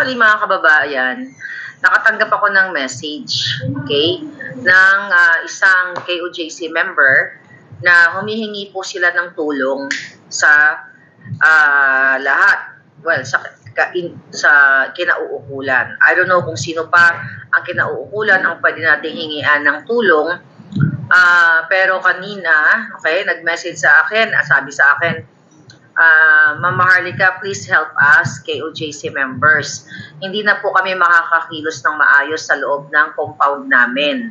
Actually, mga kababayan, nakatanggap ako ng message, okay, ng isang KOJC member na humihingi po sila ng tulong sa lahat. Well, sa kinauukulan. I don't know kung sino pa ang kinauukulan ang pwede nating hingian ng tulong. Pero kanina, okay, nag-message sa akin, sabi sa akin, Ma'am Maharlika, please help us, KOJC members. Hindi na po kami makakakilos ng maayos sa loob ng compound namin.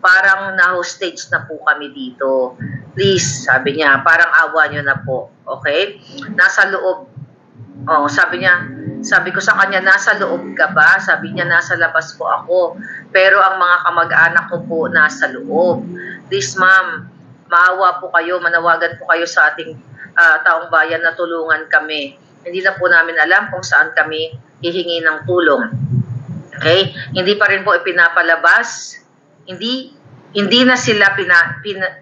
Parang na-hostage na po kami dito. Please, sabi niya, parang awa niyo na po. Okay? Nasa loob. Oh, sabi ko sa kanya, nasa loob ka ba? Sabi niya, nasa labas po ako. Pero ang mga kamag-anak ko po nasa loob. Please, ma'am, maawa po kayo, manawagan po kayo sa ating taong bayan na tulungan kami. Hindi na po namin alam kung saan kami hihingi ng tulong. Okay? Hindi pa rin po ipinapalabas. Hindi na sila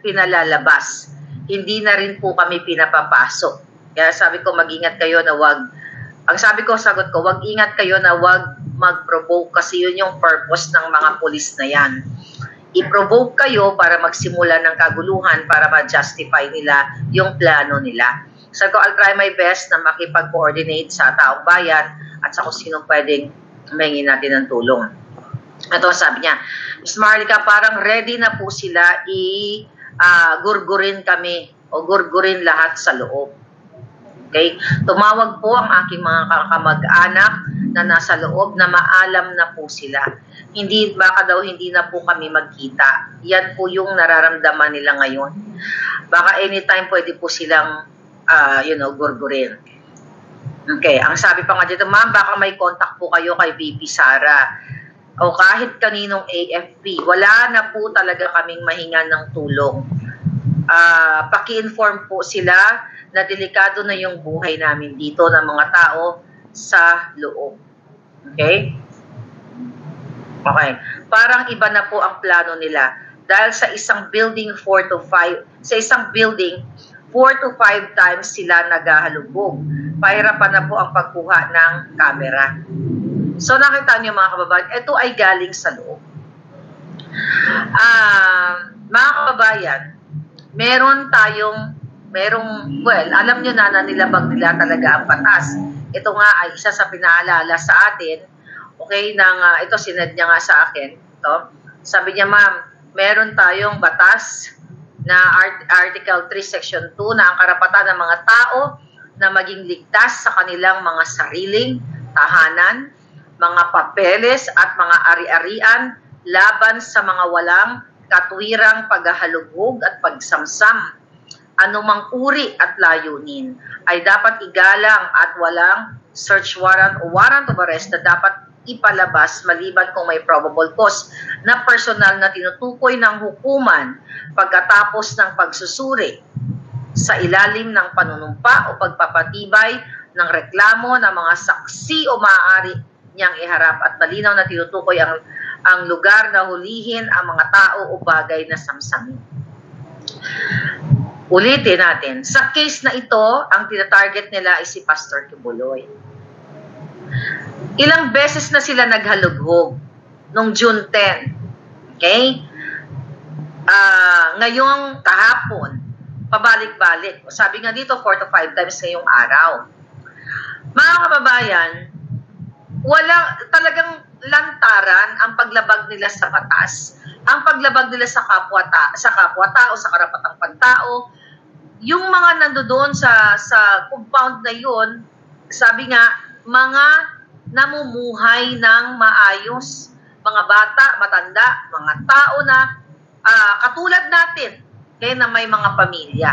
pinalalabas. Hindi na rin po kami pinapapasok. Kaya sabi ko, mag-ingat kayo na sagot ko, wag ingat kayo na wag mag-provoke kasi yun yung purpose ng mga pulis na yan. I-provoke kayo para magsimula ng kaguluhan para ma-justify nila yung plano nila. So I'll try my best na makipag-coordinate sa taong bayan at sa kung sino pwedeng mangingin natin ng tulong. Ito sabi niya, Ms. Maharlika, parang ready na po sila gurgurin kami o gurgurin lahat sa loob. Okay? Tumawag po ang aking mga kamag-anak na nasa loob na maalam na po sila. Baka daw hindi na po kami magkita. Yan po yung nararamdaman nila ngayon. Baka anytime pwede po silang, gurgurin. Okay, ang sabi pa nga dito, ma'am, baka may contact po kayo kay VP Sara o kahit kaninong AFP. Wala na po talaga kaming mahinga ng tulong. Paki-inform po sila na delikado na yung buhay namin dito ng mga tao sa loob. Okay? Okay. Parang iba na po ang plano nila. Dahil sa isang building 4 to 5 times sila naghahalubog. Pahirapan na po ang pagkuha ng camera. So nakita niyo mga kababayan, ito ay galing sa loob. Mga kababayan, alam niyo na nilabag nila talaga ang batas. Ito nga ay isa sa pinaalala sa atin, okay, ito sinad niya nga sa akin, ito. Sabi niya, ma'am, meron tayong batas na Article 3, Section 2 na ang karapatan ng mga tao na maging ligtas sa kanilang mga sariling tahanan, mga papeles at mga ari-arian laban sa mga walang katwirang paghahalugog at pagsamsam. Anumang uri at layunin ay dapat igalang at walang search warrant o warrant of arrest na dapat ipalabas maliban kung may probable cause na personal na tinutukoy ng hukuman pagkatapos ng pagsusuri sa ilalim ng panunumpa o pagpapatibay ng reklamo ng mga saksi o maaari niyang iharap at malinaw na tinutukoy ang lugar na hulihin ang mga tao o bagay na samsamin. Ulitin natin, sa case na ito, ang tinatarget nila ay si Pastor Kibuloy. Ilang beses na sila naghalughog noong June 10. Okay? Ngayong kahapon, pabalik-balik. Sabi nga dito, 4 to 5 times ngayong araw. Mga kababayan, talagang lantaran ang paglabag nila sa batas. Ang paglabag nila sa kapwa-tao, sa karapatang pantao. Yung mga nandoon sa compound na yun, sabi nga, mga namumuhay ng maayos. Mga bata, matanda, mga tao na katulad natin, kaya na may mga pamilya.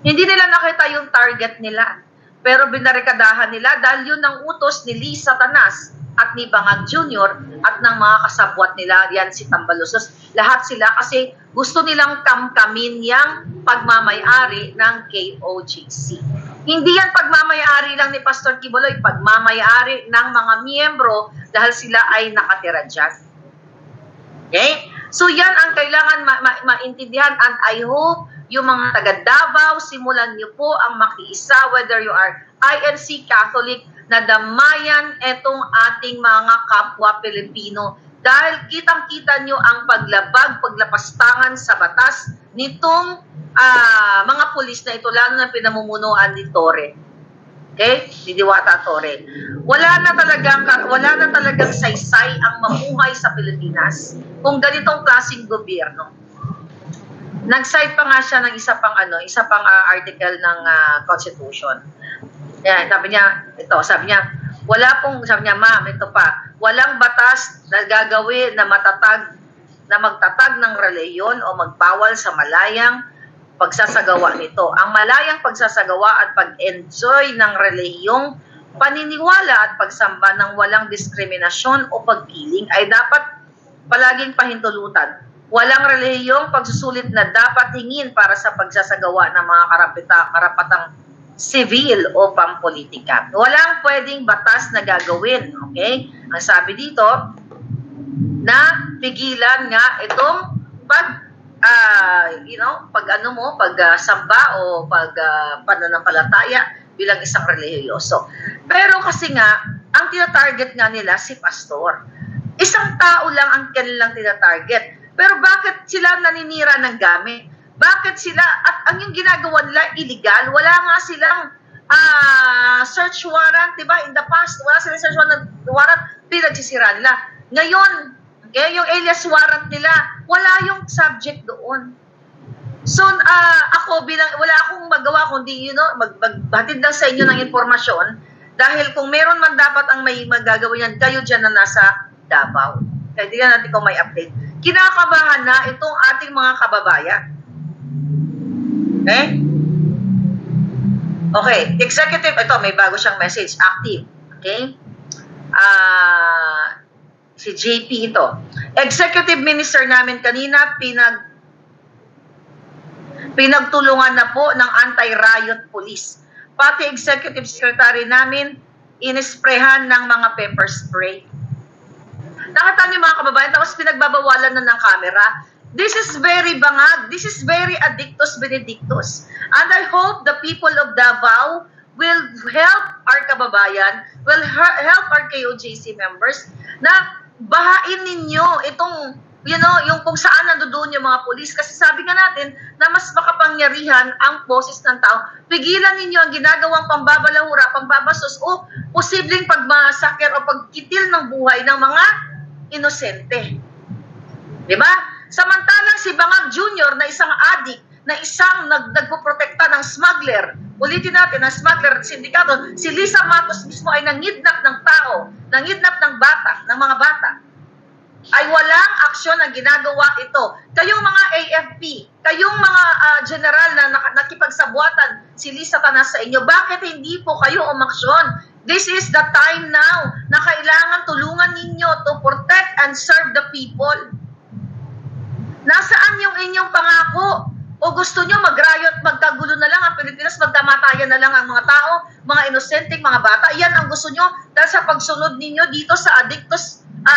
Hindi nila nakita yung target nila. Pero binarikadahan nila dahil yun ang utos ni Lee Satanas at ni Bangag Jr. at ng mga kasabwat nila, yan si Tambalusos. Lahat sila kasi gusto nilang kamkamin yung pagmamayari ng KOJC. Hindi yan pagmamayari lang ni Pastor Kibuloy, pagmamayari ng mga miyembro dahil sila ay nakatira dyan. Okay? So yan ang kailangan maintindihan, and I hope yung mga taga Davao, simulan niyo po ang makiisa, whether you are INC Catholic, na damayan itong ating mga kapwa Pilipino. Dahil kitang-kita nyo ang paglabag, paglapastangan sa batas nitong mga pulis na ito, lalo na pinamumunuan ni Torre. Okay? Ni Diwata Torre. Wala na talagang saysay ang mamuhay sa Pilipinas kung ganitong klaseng gobyerno. Nag-cite pa nga siya ng isa pang article ng Constitution. Yan, sabi niya, ma'am, ito pa, walang batas na gagawin na magtatag ng reliyon o magbawal sa malayang pagsasagawa nito. Ang malayang pagsasagawa at pag-enjoy ng reliyong paniniwala at pagsamba ng walang diskriminasyon o pagpiling ay dapat palaging pahintulutan. Walang reliyong pagsusulit na dapat hingin para sa pagsasagawa ng mga karapatang civil o pampolitika. Walang pwedeng batas na gagawin, okay? Ang sabi dito, na pigilan nga itong pagsamba o pananampalataya bilang isang relihiyoso. Pero kasi nga, ang tinatarget nga nila si pastor. Isang tao lang ang kanilang tinatarget. Pero bakit sila naninira ng gamit? Bakit sila, at ang yung ginagawa nila illegal, wala nga silang search warrant, diba? In the past, wala silang search warrant, pinagsisira nila. Ngayon, okay, yung alias warrant nila, wala yung subject doon. So, ako wala akong magawa kundi, magbatid lang sa inyo ng informasyon, dahil kung meron man dapat ang may magagawin yan, kayo dyan na nasa Davao. Kaya di natin kung may update. Kinakabahan na itong ating mga kababayan. Okay? Okay. Executive, ito, may bago siyang message. Active. Okay? Si JP ito. Executive Minister namin kanina, pinagtulungan na po ng anti-riot police. Pati Executive Secretary namin, inisprehan ng mga pepper spray. Nakita niyo mga kababayan, tapos pinagbabawalan na ng camera. This is very bangag. This is very addictus benedictus. And I hope the people of Davao will help our kababayan, will help our KOJC members na bahain ninyo itong, yung kung saan nandoon yung mga pulis. Kasi sabi nga natin na mas makapangyarihan ang boses ng tao. Pigilan ninyo ang ginagawang pambabalahura, pambabasos o posibleng pagmasakir o pagkitil ng buhay ng mga inosente. Diba? Samantalang si Bangag Jr. na isang adik, na isang nagpoprotekta ng smuggler, ulitin natin, ang smuggler sindikato, si Lisa Matos mismo ay nangidnap ng tao, nangidnap ng mga bata, ay walang aksyon na ginagawa ito. Kayong mga AFP, kayong mga general na nakipagsabuatan, si Lisa Tanas sa inyo, bakit hindi po kayo umaksyon? This is the time now na kailangan tulungan ninyo to protect and serve the people. Nasaan yung inyong pangako? O gusto nyo mag-riot, magkagulo na lang ang Pilipinas, magdamatayan na lang ang mga tao, mga inosenteng mga bata? Yan ang gusto nyo dahil sa pagsunod ninyo dito sa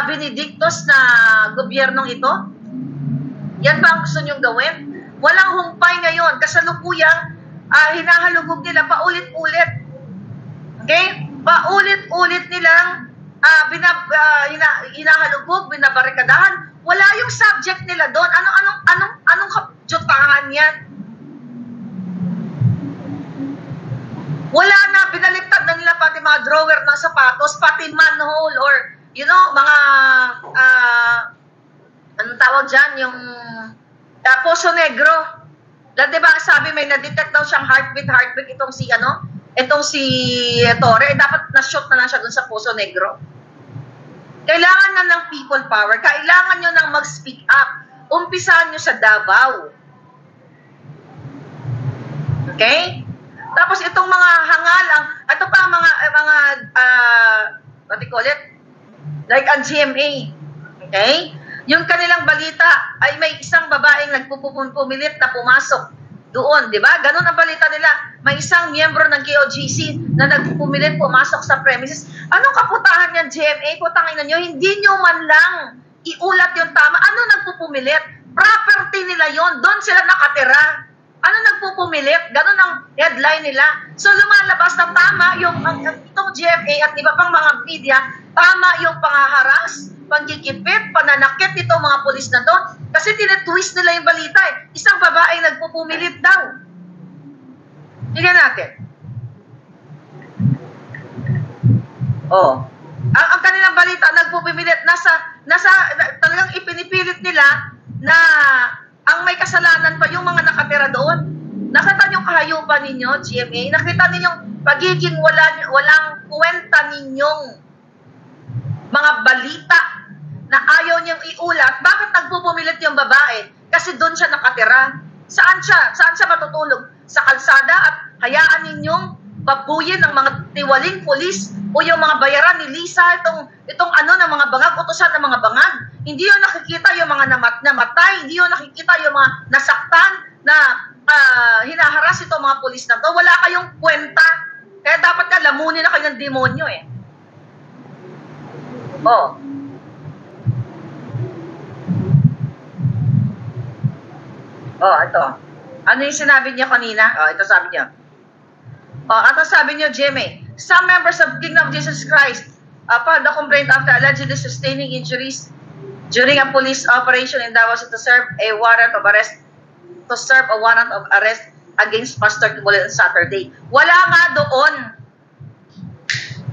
benedictus na gobyernong ito? Yan ba ang gusto nyo gawin? Walang humpay ngayon. Kasalukuyang hinahalugog nila paulit-ulit. Okay? Paulit-ulit nilang hinahalugog, binabarikadahan. Wala yung subject nila doon. Anong kadyutahan yan? Wala na, binaliktad na nila pati mga drawer ng sapatos, pati manhole or, mga, anong tawag dyan, yung Poso Negro. Diba, sabi may na-detect daw siyang heartbeat itong si Torre, dapat na-shoot na lang siya dun sa Poso Negro. Kailangan na ng people power. Kailangan nyo nang mag-speak up. Umpisahan nyo sa Davao. Okay? Tapos itong mga hangalang, ito pa what do you call it? Like ang GMA. Okay? Yung kanilang balita ay may isang babaeng nagpupumilit na pumasok doon, di ba? Ganun ang balita nila. May isang miyembro ng KOJC na nagpumilit pumasok sa premises. Anong kaputahan yan, GMA? Putangin na nyo, hindi nyo man lang iulat yung tama. Ano nagpupumilit? Property nila yon, doon sila nakatira. Ano nagpupumilit? Ganun ang headline nila. So lumalabas na tama yung itong GMA at iba pang mga media, tama yung panghaharas, pagkikipit, pananakit nitong mga pulis na to. Kasi tinetwist nila yung balita eh. Isang babae nagpupumilit daw. Tingnan natin. Oh. Ang kanilang balita, nagpupumilit, talagang ipinipilit nila na ang may kasalanan pa yung mga nakatira doon. Nakita niyo kahayupan ninyo, GMA? Nakita ninyong pagiging walang kwenta ninyong mga balita na ayaw niyong iulat. Bakit nagpupumilit yung babae? Kasi doon siya nakatira. Saan siya? Saan siya matutulog? Sa kalsada at hayaan ninyong babuyin ng mga tiwaling pulis o yung mga bayaran ni Lisa itong ano ng mga bangag, utusan ng mga bangag. Hindi yung nakikita yung mga namatay, hindi yung nakikita yung mga nasaktan na hinaharas itong mga pulis na to. Wala kayong kwenta. Kaya dapat ka lamunin na kayo ng demonyo eh. Oh. Oh, ito. Ano yung sinabi niya kanina? Oh, ito sabi niya. Oh, ito sabi niyo, Jimmy. Some members of Kingdom of Jesus Christ filed a complaint after allegedly sustaining injuries during a police operation in Davao to serve a warrant of arrest against Pastor Kibuloy on Saturday. Wala nga doon.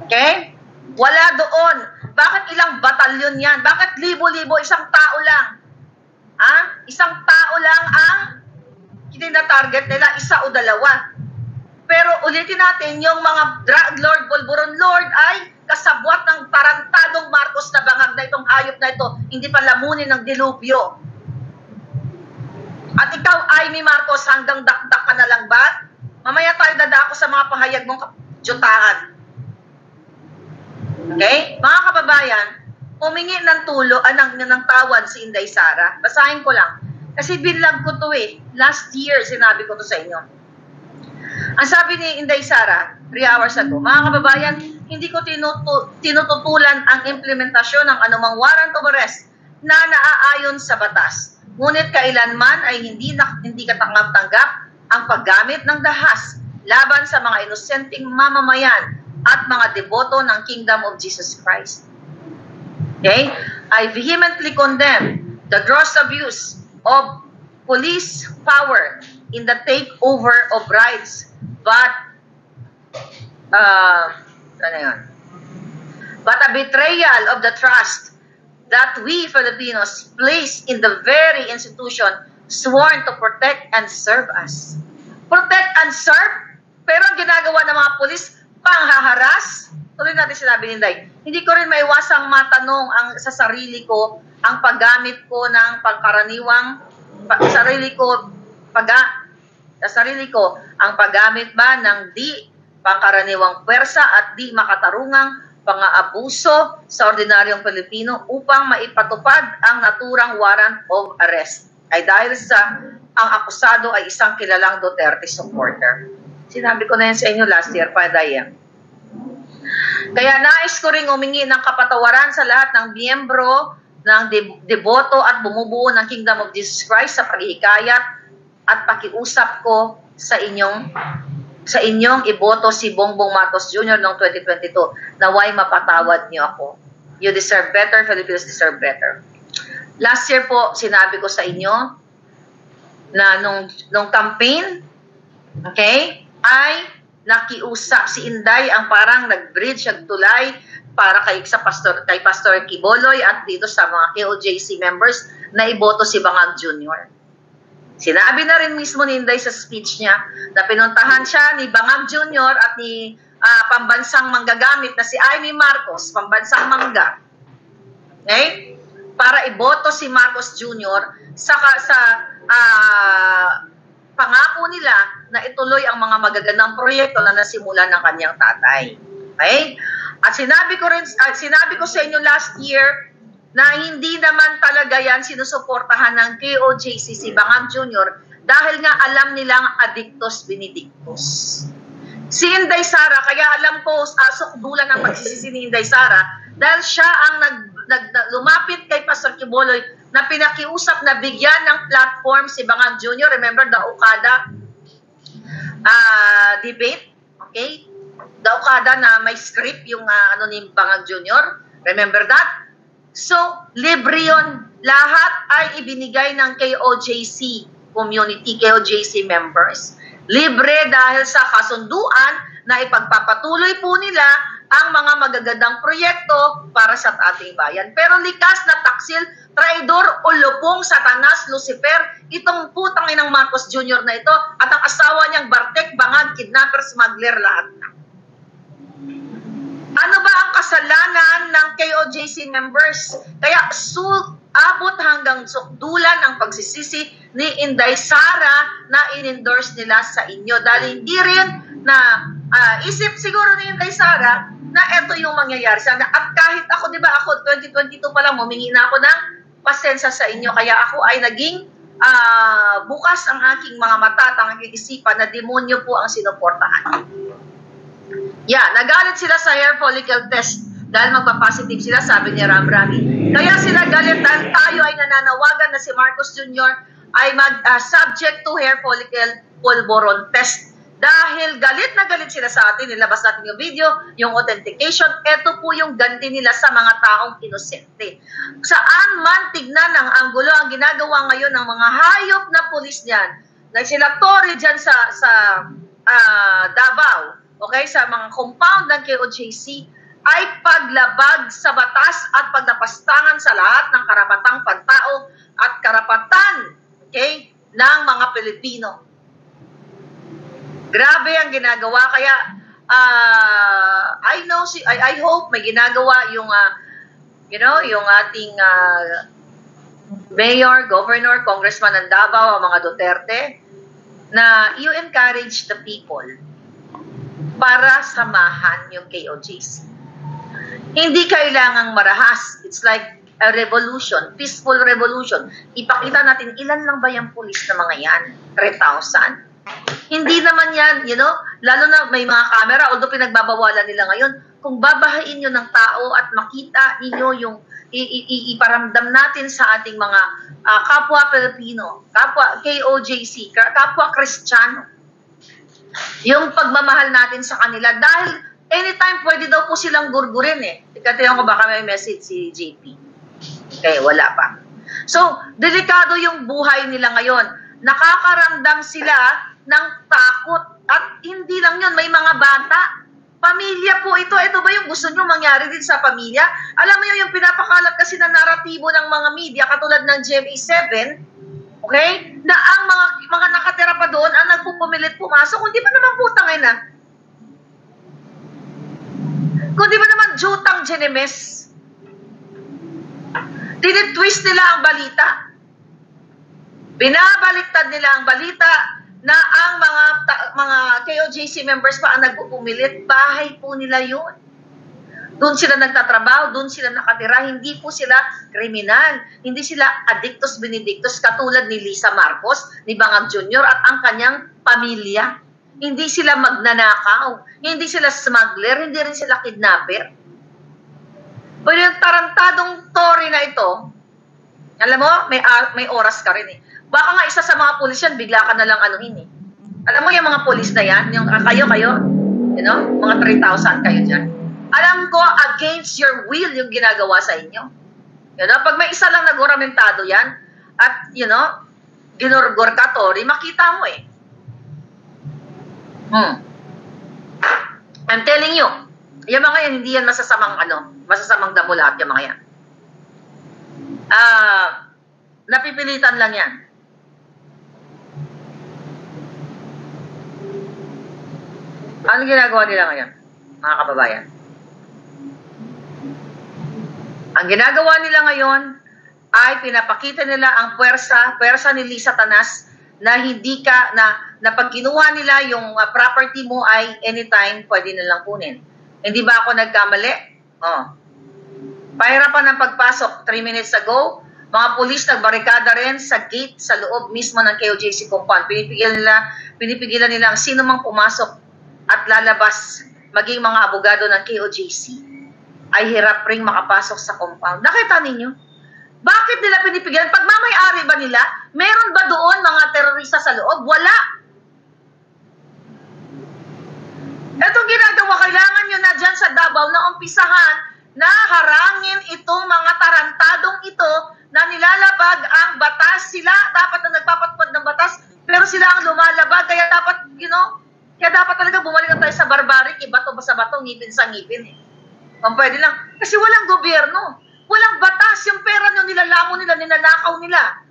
Okay? Wala doon. Bakit ilang batalyon yan? Bakit libo-libo? Isang tao lang. Isang tao lang ang tina-target nila, isa o dalawa. Pero ulitin natin, yung mga drug lord, bulburon lord ay kasabwat ng tarantadong Marcos na bangag na itong hayop na ito, hindi pa lamunin ng dilubyo. At ikaw, Amy Marcos, hanggang dakdak ka na lang ba? Mamaya tayo dadako sa mga pahayag mong jutahan. Okay? Mga kababayan, humingi ng ng tawad si Inday Sara. Basahin ko lang. Kasi binlog ko to eh. Last year, sinabi ko to sa inyo. Ang sabi ni Inday Sara, 3 hours ago, mga kababayan, hindi ko tinututulan ang implementasyon ng anumang warrant of arrest na naaayon sa batas. Ngunit kailanman ay hindi katanggap-tanggap ang paggamit ng dahas laban sa mga inosenteng mamamayan at mga deboto ng Kingdom of Jesus Christ. Okay? I vehemently condemn the gross abuse of police power in the takeover of rights, but a betrayal of the trust that we Filipinos place in the very institution sworn to protect and serve us. Protect and serve? Pero ang ginagawa ng mga pulis, panghaharas. Tuloy natin sinabi ni Day. Hindi ko rin maiwasang matanong sa sarili ko, ang paggamit ko ng pangkaraniwang, ang paggamit ba ng di pangkaraniwang pwersa at di makatarungang pang-aabuso sa ordinaryong Pilipino upang maipatupad ang naturang warrant of arrest ay dahil sa ang akusado ay isang kilalang Duterte supporter. Sinabi ko na yan sa inyo last year, Padaya. Kaya nais ko ring humingi ng kapatawaran sa lahat ng miyembro ng deboto at bumubuo ng Kingdom of Jesus Christ sa paghihikayat at pakiusap ko sa inyong iboto si Bongbong Marcos Jr. noong 2022 naway mapatawad niyo ako. You deserve better, Filipinos deserve better. Last year po, sinabi ko sa inyo na nung campaign, okay, ay nakiusap si Inday ang parang nag-bridge, nagtulay para kay Pastor Kibuloy at dito sa mga KOJC members na iboto si Bangag Jr. Sinabi na rin mismo ni Inday sa speech niya na pinuntahan siya ni Bangag Jr. at ni pambansang manggagamit na si Amy Marcos, pambansang mangga. Okay? Para iboto si Marcos Jr. sa pangako nila na ituloy ang mga magagandang proyekto na nasimula ng kanyang tatay. Okay? At sinabi ko sa inyo last year na hindi naman talaga yan sinusuportahan ng KOJC si Bangag Jr. dahil nga alam nilang addictus benedictus. Si Inday Sara, kaya alam ko sukdulan ang pagsisisi ni Inday Sara dahil siya ang lumapit kay Pastor Quiboloy na pinakiusap na bigyan ng platform si Bangag Jr. Remember the Okada debate? Okay? The Okada na may script yung ni Bangag Jr. Remember that? So, libre yun. Lahat ay ibinigay ng KOJC community, KOJC members. Libre dahil sa kasunduan na ipagpapatuloy po nila ang mga magagandang proyekto para sa ating bayan. Pero likas na taksil, traidor o lupong Satanas, Lucifer, itong putang inang Marcos Jr. na ito at ang asawa niyang Bartek, Bangag, kidnapper, smuggler, lahat na. Ano ba ang kasalanan ng KOJC members? Kaya abot hanggang sukdulan ang pagsisisi ni Inday Sara na in-endorse nila sa inyo. Dahil hindi rin na isip siguro ni Inday Sara na ito yung mangyayari sana. At kahit ako, di ba ako, 2022 pa lang, humingi na ako ng pasensya sa inyo. Kaya ako ay naging bukas ang aking mga mata at ang aking isipan na demonyo po ang sinuportahan. Nagalit sila sa hair follicle test dahil magpa-positive sila, sabi ni Ram Rami. Kaya sila galit dahil tayo ay nananawagan na si Marcos Jr. ay subject to hair follicle pulburon test. Dahil galit na galit sila sa atin, nilabas natin yung video, yung authentication, ito po yung ganti nila sa mga taong inosente. Saan man tignan ng anggulo ang ginagawa ngayon ng mga hayop na pulis niyan, nagsilatori dyan sa Davao, okay, sa mga compound ng KOJC, ay paglabag sa batas at pagnapastangan sa lahat ng karapatang pantao at karapatan, okay, ng mga Pilipino. Grabe ang ginagawa, kaya I hope may ginagawa yung yung ating mayor, governor, congressman ng Davao, ang mga Duterte, na you encourage the people para samahan yung KOJC. Hindi kailangang marahas. It's like a revolution, peaceful revolution. Ipakita natin ilan lang ba yung pulis na mga yan? 3,000? Hindi naman yan, lalo na may mga camera, although pinagbabawalan nila ngayon, kung babahain nyo ng tao at makita ninyo yung iparamdam natin sa ating mga kapwa Pilipino, kapwa KOJC, kapwa Kristiyano, yung pagmamahal natin sa kanila, dahil anytime pwede daw po silang gurgurin Ikatayan ko baka may message si JP. Okay, wala pa. So, delikado yung buhay nila ngayon. Nakakaramdam sila ng takot. At hindi lang yun, may mga bata. Pamilya po ito. Ito ba yung gusto nyo mangyari din sa pamilya? Alam mo yung pinapakalat kasi na naratibo ng mga media, katulad ng GMA7, okay? Na ang mga nakatira pa doon ang nagpupumilit pumasok. Kung di ba naman putang ina? Kung di ba naman jutang Genemes? Tinitwist nila ang balita. Binabaliktad nila ang balita na ang mga KOJC members pa ang nagpupumilit. Bahay po nila yun. Doon sila nagtatrabaho, doon sila nakatira. Hindi po sila kriminal. Hindi sila addictus benedictus katulad ni Lisa Marcos, ni Bangag Jr. at ang kanyang pamilya. Hindi sila magnanakaw. Hindi sila smuggler. Hindi rin sila kidnapper. Pero yung tarantadong Tory na ito, alam mo, may oras ka rin Baka nga isa sa mga pulis yan, bigla ka na lang anuhin Alam mo yung mga pulis na yan, yung kayo, mga 3,000 kayo dyan. Alam ko, against your will yung ginagawa sa inyo. Pag may isa lang naguramentado yan, at, ginurgur ka, Tory, makita mo I'm telling you, yung mga yan, hindi yan masasamang damo lahat yung mga yan. Napipilitan lang yan. Ano ginagawa nila ngayon, mga kababayan? Ang ginagawa nila ngayon ay pinapakita nila ang puwersa ni Lisa Tanas na hindi ka, na pag kinuha nila yung property mo ay anytime pwede nilang kunin. Hindi ba ako nagkamali? Pahirapan ng pagpasok 3 minutes ago, mga pulis nagbarikada rin sa gate sa loob mismo ng KOJC compound. Pinipigilan nila ang sino mang pumasok at lalabas, maging mga abogado ng KOJC. ay hirap ring makapasok sa compound. Nakita ninyo? Bakit nila pinipigilan? Pagmamayari ba nila? Meron ba doon mga terorista sa loob? Wala. Itong ginagawa, kailangan nyo na dyan sa Davao na umpisahan na harangin itong mga tarantadong ito na nilalabag ang batas. Sila dapat na nagpapatupad ng batas, pero sila ang lumalabag. Kaya dapat, kaya dapat talaga bumalik tayo sa barbaric, bato ba sa bato, ngipin sa ngipin. Kung pwede lang. Kasi walang gobyerno. Walang batas. Yung pera nyo nilalamo nila, ninanakaw nila.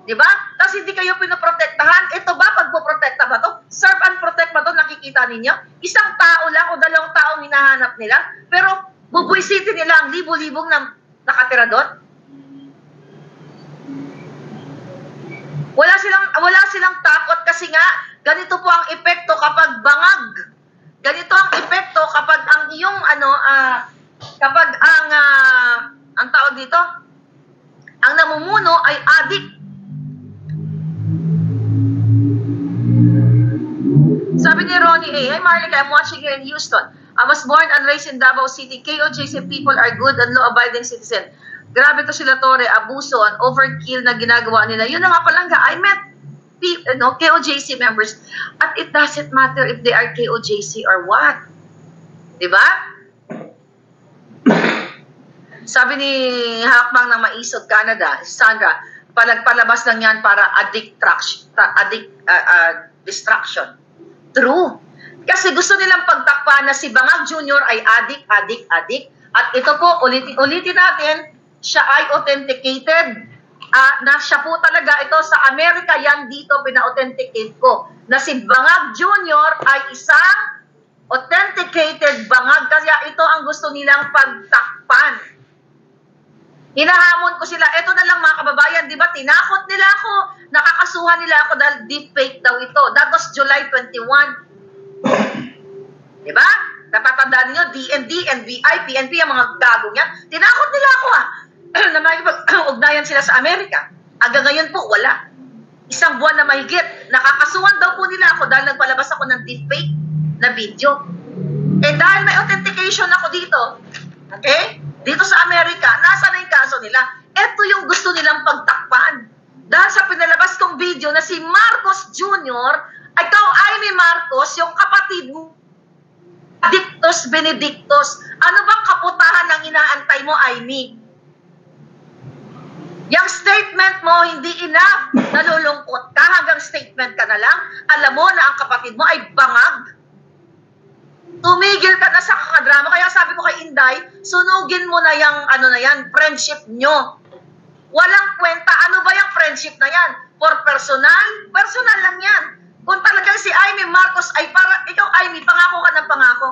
Diba? Tapos hindi kayo pinoprotektahan. Ito ba, pagpoprotekta ba to? Serve and protect ba to? Nakikita ninyo? Isang tao lang o dalawang taong hinahanap nila. Pero bubuisitin nila ang libo-libong na nakatira doon. Wala silang takot kasi nga ganito po ang epekto kapag bangag. Ganito ang epekto kapag ang iyong kapag ang tawag dito, ang namumuno ay adik. Sabi ni Ronnie A, "Hi Marlica, I'm watching here in Houston. I was born and raised in Davao City. KOJC people are good and law-abiding citizen. Grabe to sila, Tore, abuso and overkill na ginagawa nila." Yun na nga palangga, I met KOJC members at it doesn't matter if they are KOJC or what. Diba? Sabi ni Hakbang ng Maisog, Canada, Sandra, palabas lang yan para distraction. True. Kasi gusto nilang pagtakpan na si Bangag Jr. ay adik. At ito po, ulitin natin, siya ay authenticated. Na siya po talaga ito sa Amerika, yan dito pina-authenticate ko. Na si Bangag Jr. ay isang authenticated bangag. Kaya ito ang gusto nilang pagtakpan. Hinahamon ko sila. Ito na lang mga kababayan, di ba? Tinakot nila ako. Nakakasuhan nila ako dahil deepfake daw ito. That was July 21. Di ba? Napatandaan niyo, DND, NBI, PNP, ang mga gagong yan. Tinakot nila ako na makipag-ugnayan sila sa Amerika. Hanggang ngayon po, wala. Isang buwan na mahigit. Nakakasuhan daw po nila ako dahil nagpalabas ako ng deepfake na video. Eh dahil may authentication ako dito, okay? Dito sa Amerika, nasa na yung kaso nila? Ito yung gusto nilang pagtakpan. Dahil sa pinalabas kong video na si Marcos Jr., ikaw ay ni Marcos, yung kapatid mo, Dictos Benedictos. Ano bang kaputahan ng inaantay mo, Amy? Yung statement mo, hindi enough. Nalulungkot ka, hanggang statement ka na lang. Alam mo na ang kapatid mo ay bangag. Tumigil ka na sa kakadrama. Kaya sabi ko kay Inday, sunugin mo na yung friendship nyo. Walang kwenta. Ano ba yung friendship na yan? For personal? Personal lang yan. Kung talagang si Amy Marcos ay para, ikaw Amy, pangako ka ng pangako.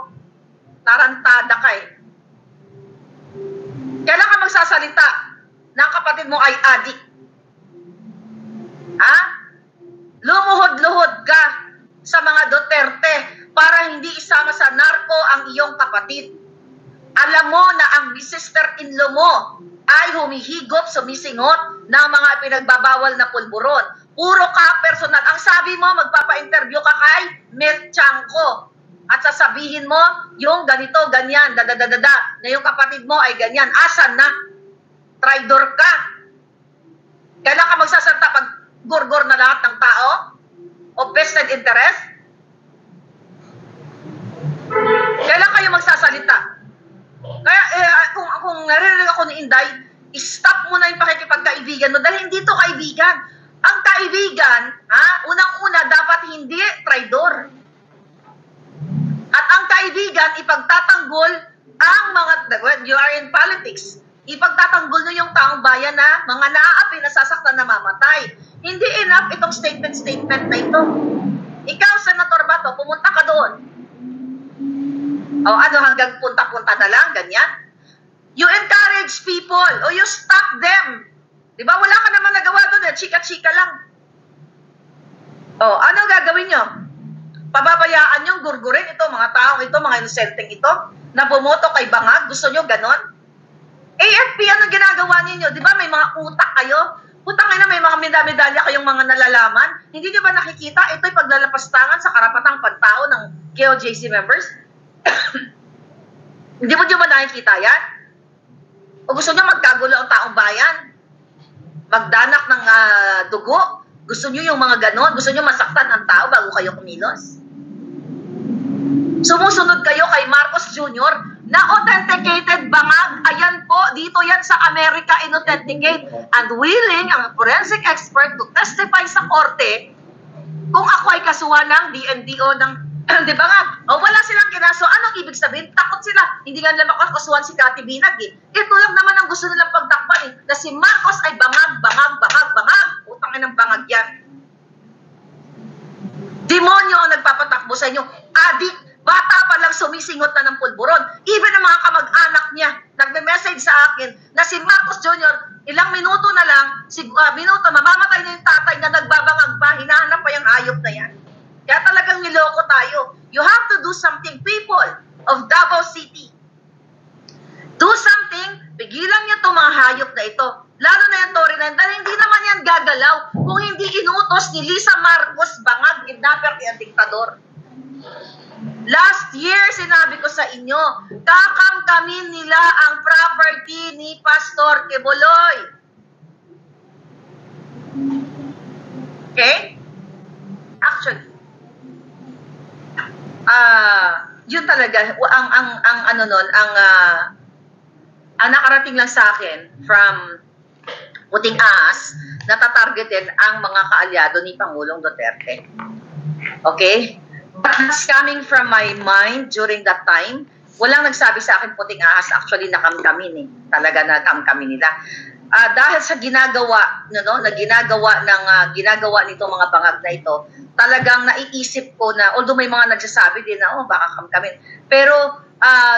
Tarantada ka eh. Kailan ka magsasalita na ang kapatid mo ay adik? Ha? Lumuhod-luhod ka sa mga Duterte para hindi isama sa narko ang iyong kapatid. Alam mo na ang sister-in-law mo ay humihigop, sumisingot ng mga pinagbabawal na pulburon. Puro ka personal. Ang sabi mo, magpapa-interview ka kay Mel Chanco. At sasabihin mo, yung ganito, ganyan, na yung kapatid mo ay ganyan. Asan na? Traidor ka. Kailan ka magsasalta pag gurgur na lahat ng tao? O vested interest? Kailan kayo magsasalita? Kaya kung narinig ako ni Inday, stop mo na yung pakikipagkaibigan mo dahil hindi to kaibigan. Ang kaibigan, unang-una dapat hindi traidor. At ang kaibigan, ipagtatanggol ang mga, when you are in politics, ipagtatanggol nyo yung taong bayan na mga naaapi, nasasaktan, namamatay. Hindi enough itong statement na ito. Ikaw, Senator Bato, pumunta ka doon. O hanggang punta-punta na lang, ganyan. You encourage people, o you stop them. Diba, wala ka naman nagawa doon, chika-chika lang. O, ano gagawin nyo? Pababayaan yung gurgurin ito, mga taong ito, mga inosenteng ito, na bumoto kay Bangag, gusto nyo ganon? AFP, ano ginagawa ninyo? Diba, may mga utak kayo? Utang na may mga medalya kayong mga nalalaman. Hindi nyo ba nakikita? Ito'y paglalapastangan sa karapatang pantao ng KOJC members. Hindi mo ba nakikita yan? O gusto nyo magkagulo ang taong bayan? Magdanak ng dugo? Gusto nyo yung mga ganon? Gusto nyo masaktan ang tao bago kayo kumilos? Sumusunod kayo kay Marcos Jr. na authenticated bangag. Ayan po, dito yan sa Amerika in-authenticate. And willing ang forensic expert to testify sa korte kung ako ay kasuhan ng DNDO ng di ba nga? O wala silang kinaso. Anong ibig sabihin? Takot sila. Hindi nga nila makakasuhan si Cathy Binag eh. Ito lang naman ang gusto nilang pagtakpan eh. Na si Marcos ay bangag. Utangin ng bangag yan. Demonyo ang nagpapatakbo sa inyo. Adik. Bata pa lang sumisingot na ng pulburon. Even ang mga kamag-anak niya, nagme-message sa akin na si Marcos Jr., ilang minuto na lang, mamamatay na yung tatay na nagbabangag pa, hinahanap pa yung hayop na yan. Kaya talagang niloko tayo. You have to do something, people of Davao City. Do something, pigilan niyo itong mga hayop na ito. Lalo na yung Tory na dahil hindi naman yan gagalaw kung hindi inutos ni Lisa Marcos bangag, kidnapper, at diktador. Last year, sinabi ko sa inyo, kakamkamin nila ang property ni Pastor Quiboloy. Okay? Actually, yun talaga, ang nakarating lang sa akin from Puting Ahas, natatargetin ang mga kaalyado ni Pangulong Duterte. Okay? But that's coming from my mind during that time. Walang nagsabi sa akin Puting Ahas, actually nakamkamin eh. Talaga nakamkamin nila. Dahil sa ginagawa nito mga bangag na ito, talagang naiisip ko na, although may mga nagsasabi din na, baka kamkamin. Pero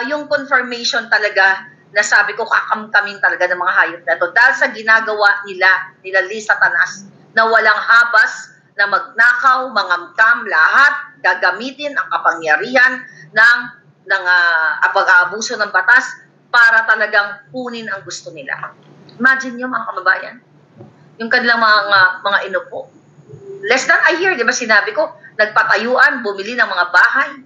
yung confirmation talaga, na sabi ko kakamkamin talaga ng mga hayop na ito. Dahil sa ginagawa nila Lisa Tanas, na walang habas, na magnakaw, mangamkam, lahat, gagamitin ang kapangyarihan ng pag-aabuso ng batas para talagang kunin ang gusto nila. Imagine nyo mga kababayan, yung kanilang mga inupo. Less than a year, di ba sinabi ko, nagpatayuan, bumili ng mga bahay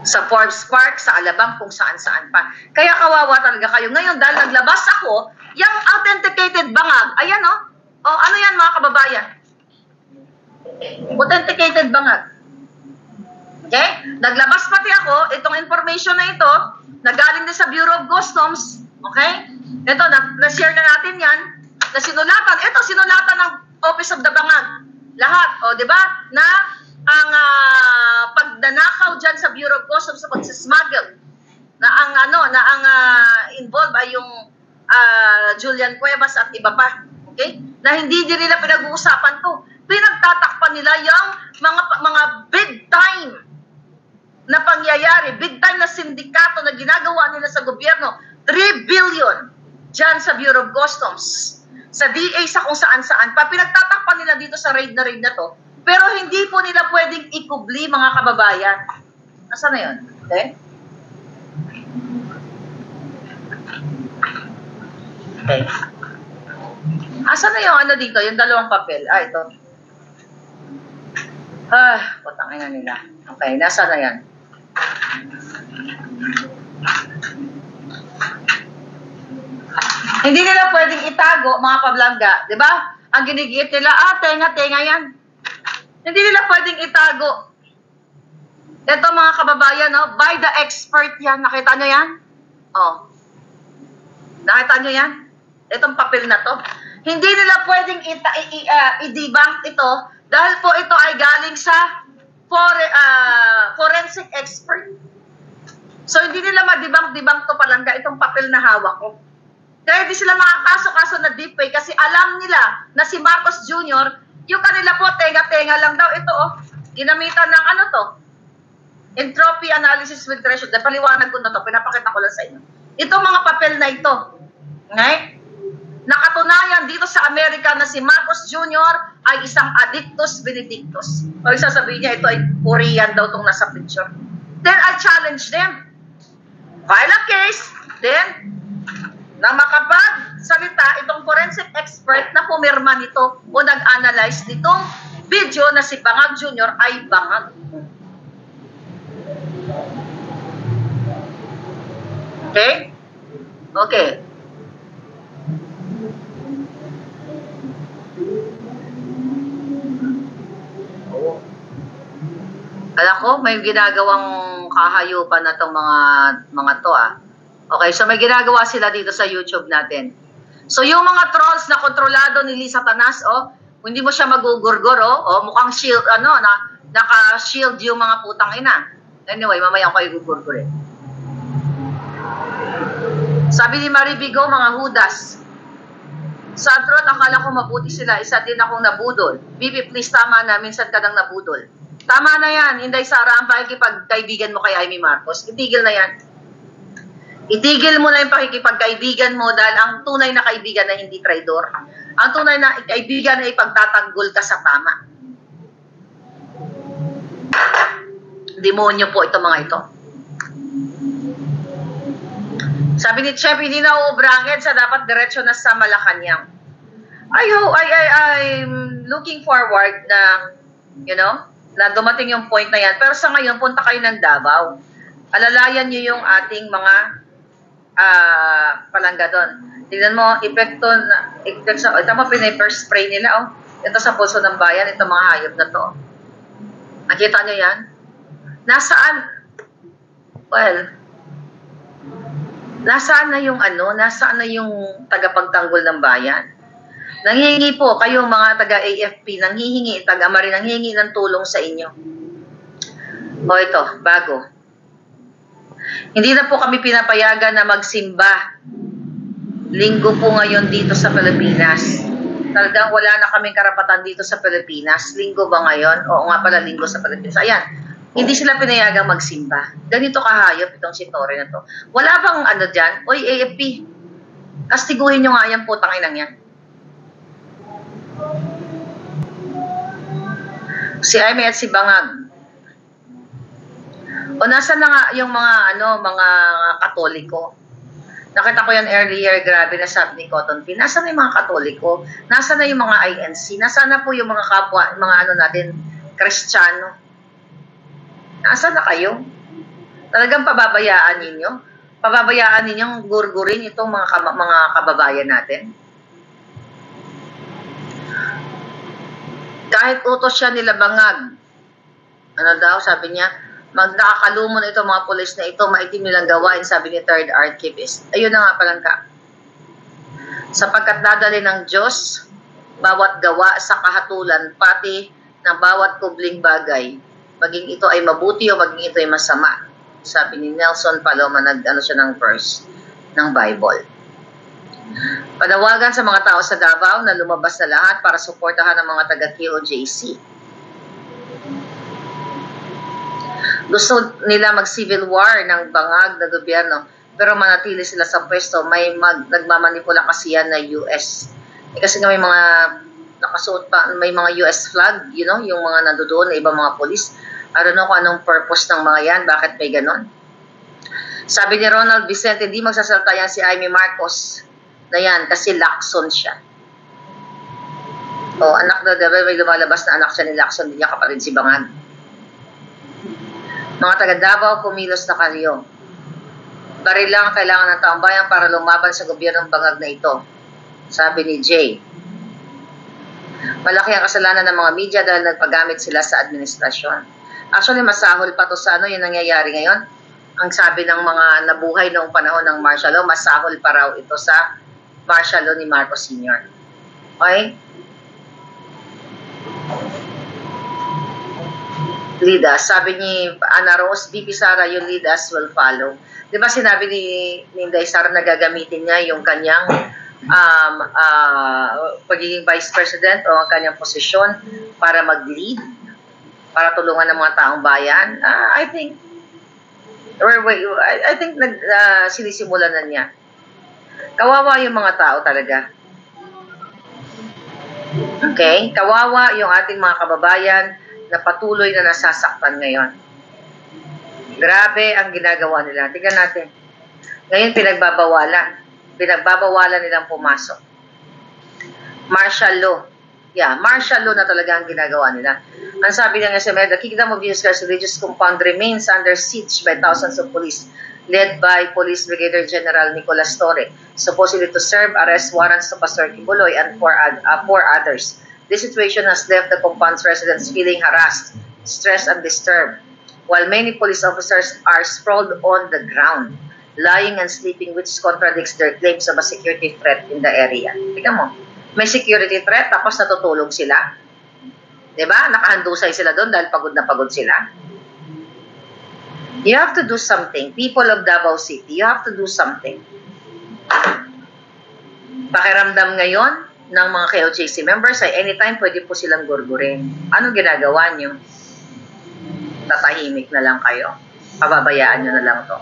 sa Forbes Park, sa Alabang, kung saan-saan pa. Kaya kawawa talaga kayo. Ngayon, dahil naglabas ako, yung authenticated bangag, ayan ano yan mga kababayan? Authenticated bangag. Okay? Naglabas pati ako, itong information na ito, nagaling din sa Bureau of Customs, okay? Ito, na-share na natin yan, na sinulatan. Ito, sinulatan ng Office of the Bangag. Lahat, di ba? Na ang pagdanakaw dyan sa Bureau of Customs sa pagsismuggle, na ang involved ay yung Julian Cuevas at iba pa. Okay? Na hindi din nila pinag-uusapan to. Pinagtatakpan nila yung mga big time na pangyayari, big time na sindikato na ginagawa nila sa gobyerno. 3 billion dyan sa Bureau of Customs, sa DA, sa kung saan-saan pa. Pinagtatakpan nila dito sa raid na to. Pero hindi po nila pwedeng ikubli mga kababayan. Nasaan na yun? Okay? Okay. Asan na yung dito? Yung dalawang papel. Ito. Putangin na nila. Okay, nasa na yan? Hindi nila pwedeng itago, mga pablangga. Di ba? Ang ginigit nila, tenga yan. Hindi nila pwedeng itago. Ito mga kababayan, by the expert yan. Nakita nyo yan? Nakita nyo yan? Itong papel na to. Hindi nila pwedeng i-debunk ito dahil po ito ay galing sa forensic expert. So hindi nila ma-debunk to palangga itong papel na hawak ko. Kaya di sila makakaso-kaso na deepfake kasi alam nila na si Marcos Jr., yung kanila po, tenga-tenga lang daw. Ito ginamitan ng entropy analysis with threshold. Paliwanag ko na to, pinapakita ko lang sa inyo. Itong mga papel na ito, okay? Nakatunayan dito sa Amerika na si Marcos Jr. ay isang addictus benedictus. O sasabihin niya, ito ay Korean daw itong nasa picture. Then I challenge them. File a case, then na makapagsalita itong forensic expert na pumirma nito o nag-analyze nitong video na si Bangag Jr. ay bangag. Okay? Okay. Alam ko, may ginagawang kahayupan na itong mga to Okay, so may ginagawa sila dito sa YouTube natin. So yung mga trolls na kontrolado ni Lisa Tanas, kung hindi mo siya magugurgur, mukhang shield, naka-shield yung mga putang ina. Anyway, mamaya ako igugurgurin. Sabi ni Marie Bigo, mga hudas. Sa truth, akala ko mabuti sila, isa din akong nabudol. Bibi, please, tama na, minsan ka nang nabudol. Tama na yan, Inday Sara, ang pakikipagkaibigan mo kay Amy Marcos. Itigil na yan. Itigil mo na yung pakikipagkaibigan mo dahil ang tunay na kaibigan na hindi traidor. Ang tunay na kaibigan na ipagtatanggol ka sa tama. Demonyo po ito mga ito. Sabi ni Chef, hindi na uubrangin sa dapat diretso na sa Malacanang. I'm looking forward na, na dumating yung point na yan. Pero sa ngayon, punta kayo ng Davao. Alalayan nyo yung ating mga palangga doon. Tignan mo, epekto sa, ito mo, spray nila, ito sa pulso ng bayan, ito mga hayop na to. Nakita nyo yan? Nasaan? Well, nasaan na yung tagapagtanggol ng bayan? Nanghihingi po, kayong mga taga-AFP, taga-Amari, nanghihingi ng tulong sa inyo. Ito, bago. Hindi na po kami pinapayagan na magsimba. Linggo po ngayon dito sa Pilipinas. Talagang wala na kaming karapatan dito sa Pilipinas. Linggo ba ngayon? Oo nga pala, linggo sa Pilipinas. Ayan, hindi sila pinayagang magsimba. Ganito kahayop itong si Tore na to. Wala bang dyan? Oy, AFP, kastiguhin nyo nga yan po, tanginang yan. Si Amy at si Bangag. Nasa na nga yung mga Katoliko. Nakita ko yan earlier, grabe na sabi ni Cotton P. Nasa na yung mga Katoliko? Nasa na yung mga INC? Nasa na po yung mga kapwa, natin, Kristiyano? Nasa na kayo? Talagang pababayaan ninyo? Pababayaan ninyong gurgurin itong mga kababayan natin? Kahit utos siya nila Bangag, sabi niya, nakakalumo na ito mga pulis na ito, maitim nilang gawain, sabi ni Third Archivist. Ayun na nga palangka. Sapagkat dadali ng Diyos, bawat gawa sa kahatulan, pati ng bawat kubling bagay, maging ito ay mabuti o maging ito ay masama. Sabi ni Nelson Paloma, siya ng verse ng Bible. Panawagan sa mga tao sa Davao na lumabas na lahat para suportahan ang mga taga-KOJC. Gusto nila mag-civil war ng Bangag na gobyerno, pero manatili sila sa pwesto. Nagmamanipula kasi yan na US. Kasi nga may mga nakasuot pa, may mga US flag, yung mga nandoon na ibang mga polis. I don't know kung anong purpose ng mga yan, bakit may ganon. Sabi ni Ronald Vicente, di magsasalta yan si Amy Marcos na yan kasi Lacson siya. Anak na, may lumalabas na anak siya ni Lacson, hindi niya kapatid si Bangag. Mga taga Davao, kumilos na kayo. Baril lang ang kailangan ng taong bayan para lumaban sa gobyernong Bangag na ito. Sabi ni Jay. Malaki ang kasalanan ng mga media dahil nagpagamit sila sa administrasyon. Actually, masahol pa to sa yung nangyayari ngayon. Ang sabi ng mga nabuhay noong panahon ng martial law, masahol pa raw ito sa martial law ni Marcos Sr. Okay? Lead us. Sabi ni Ana Rose, BP Sara, yung lead us will follow. Di ba sinabi ni Inday Sara na gagamitin niya yung kanyang pagiging vice president o ang kanyang posisyon para mag-lead, para tulungan ng mga taong bayan? I think sinisimulan na niya. Kawawa yung mga tao talaga. Okay? Kawawa yung ating mga kababayan na patuloy na nasasaktan ngayon. Grabe ang ginagawa nila. Tingnan natin. Ngayon pinagbabawalan nilang pumasok. Martial law. Yeah, martial law na talaga ang ginagawa nila. Ang sabi ng SML, the kingdom of Jesus Christ religious compound remains under siege by thousands of police. led by Police Brigadier General Nicolas Torre, supposedly to serve arrest warrants to Pastor Kibuloy and four others. This situation has left the compound's residents feeling harassed, stressed, and disturbed, while many police officers are sprawled on the ground, lying and sleeping, which contradicts their claims of a security threat in the area. Tingnan mo, may security threat tapos natutulog sila. Diba? Nakahandusay sila doon dahil pagod na pagod sila. You have to do something. People of Davao City, you have to do something. Pakiramdam ngayon ng mga KOJC members ay anytime pwede po silang gurgurin. Ano ginagawa nyo? Tatahimik na lang kayo. Pababayaan nyo na lang to.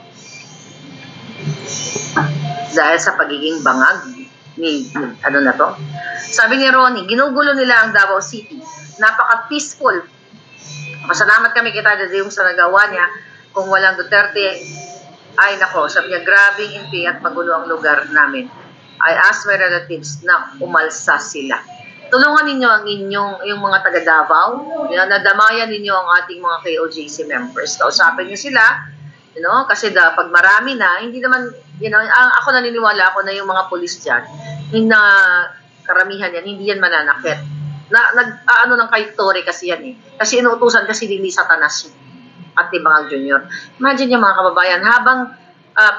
Dahil sa pagiging bangag ni ano na to. Sabi ni Ronnie, ginugulo nila ang Davao City. Napaka-peaceful. Masalamat kami kita yung sa nagawa niya. Kung walang Duterte, ay nako, sabi niya, grabing inti at magulo ang lugar namin. I asked my relatives na umalsa sila. Tulungan ninyo ang yung mga taga Davao, nadamayan ninyo ang ating mga KOJC members. Kausapin niyo sila, kasi pag marami na, hindi naman, ako naniniwala ako na yung mga pulis dyan, na karamihan yan, hindi yan mananakit. Nag-ano ng kay Torre kasi yan eh. Kasi inuutusan kasi ni Satanas at ni Bangag Jr. Imagine yung mga kababayan, habang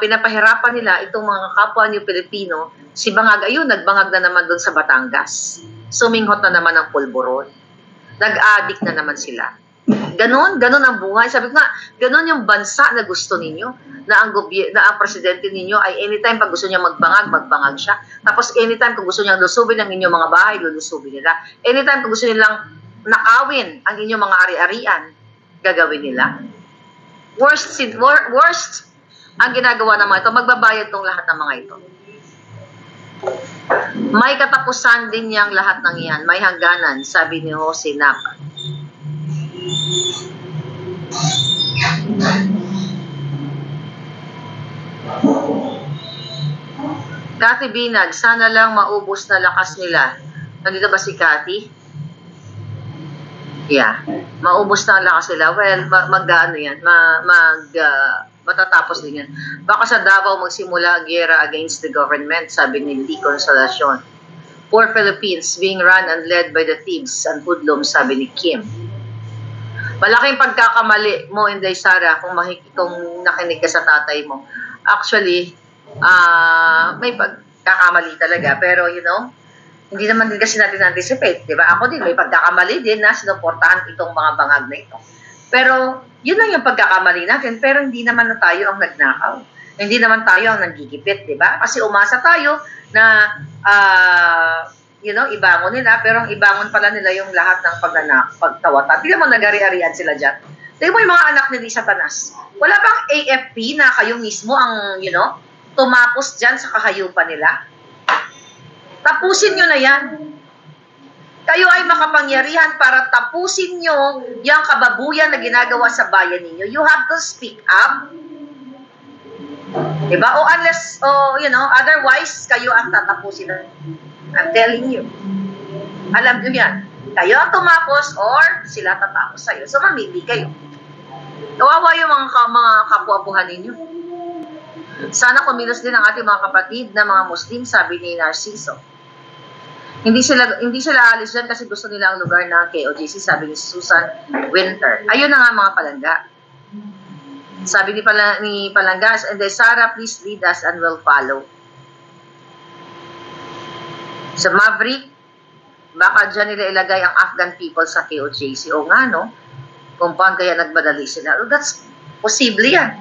pinapahirapan nila itong mga kapwa niyo Pilipino, si Bangag, ayun, nagbangag na naman doon sa Batangas. Suminghot na naman ang pulburon. Nag-addict na naman sila. Ganon ang buhay. Sabi ko nga, ganon yung bansa na gusto ninyo, na ang presidente ninyo ay anytime pag gusto niya magbangag siya. Tapos anytime kung gusto niya lusubin ang inyong mga bahay, lulusubin nila. Anytime kung gusto nilang nakawin ang inyong mga ari-arian, gagawin nila. Worst ang ginagawa ng mga ito. Magbabayad tong lahat ng mga ito. May katapusan din niyang lahat ng yan. May hangganan, sabi ni Jose Napa. Cathy Binag, sana lang maubos na lakas nila. Nandito ba si Cathy? Yeah. Maubos na ang lakas nila. Well, matatapos din yan. Baka sa Davao magsimula ang giyera against the government, sabi ni Lee Consolacion. Poor Philippines being run and led by the thieves and hoodlums, sabi ni Kim. Malaking pagkakamali mo, Inday Sara, kung nakinig ka sa tatay mo. Actually, may pagkakamali talaga. Pero, hindi naman din kasi natin anticipate. Diba? Ako din, may pagkakamali din na sinuportahan itong mga bangag na ito. Pero, yun lang yung pagkakamali natin. Pero hindi naman na tayo ang nagnakaw. Hindi naman tayo ang nanggigipit. Diba? Kasi umasa tayo na ibangon nila, pero ang ibangon pala nila yung lahat ng pagtawatan. Tingnan mo, nag-ari-arian sila dyan. Tingnan mo yung mga anak ni Satanas. Wala bang AFP na kayo mismo ang, tumapos dyan sa kahayupan nila? Tapusin nyo na yan. Kayo ay makapangyarihan para tapusin nyo yung kababuyan na ginagawa sa bayan ninyo. You have to speak up. Diba? O unless, otherwise, kayo ang tatapusin na. I'm telling you. Alam nyo yan. Kayo ang tumapos or sila tatapos sa'yo. So, mamili kayo. Kawawa yung mga kapwa-buhan ninyo. Sana kumilos din ang ating mga kapatid na mga Muslim, sabi ni Narciso. Hindi sila alis dyan kasi gusto nila ang lugar na KOJC, sabi ni Susan Winter. Ayun na nga mga palangga. Sabi ni Palangga, and Sarah, please lead us and we'll follow. Sa Maverick, baka dyan nila ilagay ang Afghan people sa KOJC. O nga, no? Kung paano kaya nagmadali sila. Well, that's posible yan.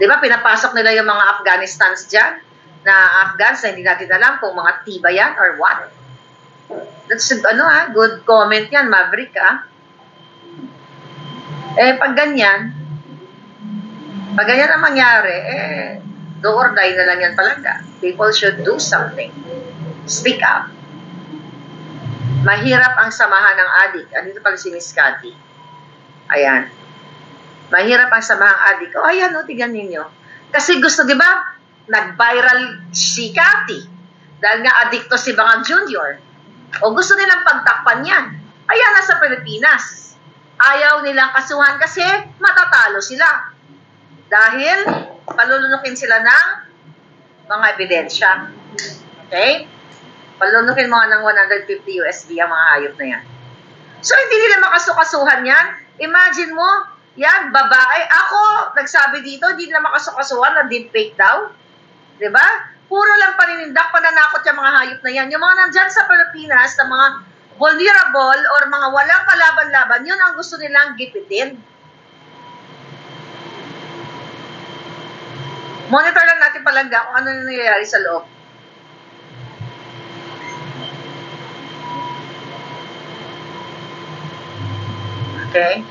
Di ba, pinapasok nila yung mga Afghanistans dyan, na Afghans na hindi natin alam kung mga tiba yan or what. That's, good comment yan, Maverick, pag ganyan ang mangyari, do or die na lang yan talaga. People should do something. Speak up. Mahirap ang samahan ng adik. Andito pala si Miss Cathy. Ayan. Mahirap ang samahan ng adik. Ayan, tignan ninyo. Kasi gusto, di ba, nag-viral si Cathy. Dahil nga adikto si Bangag Jr. O gusto nilang pagtakpan yan. Ayan, nasa Pilipinas. Ayaw nilang kasuhan kasi matatalo sila. Dahil palulunukin sila ng mga ebidensya. Okay? Palulunukin mga ng $150 ang mga hayop na yan. So, hindi nila makasukasuhan yan. Imagine mo, yan, babae. Ako, nagsabi dito, hindi nila makasukasuhan na deepfake daw. Diba? Puro lang paninindak, pananakot yung mga hayop na yan. Yung mga nandyan sa Pilipinas, na mga vulnerable or mga walang kalaban-laban, yun ang gusto nilang gipitin. Monitor lang natin palangga kung ano nangyayari sa loob. Okay?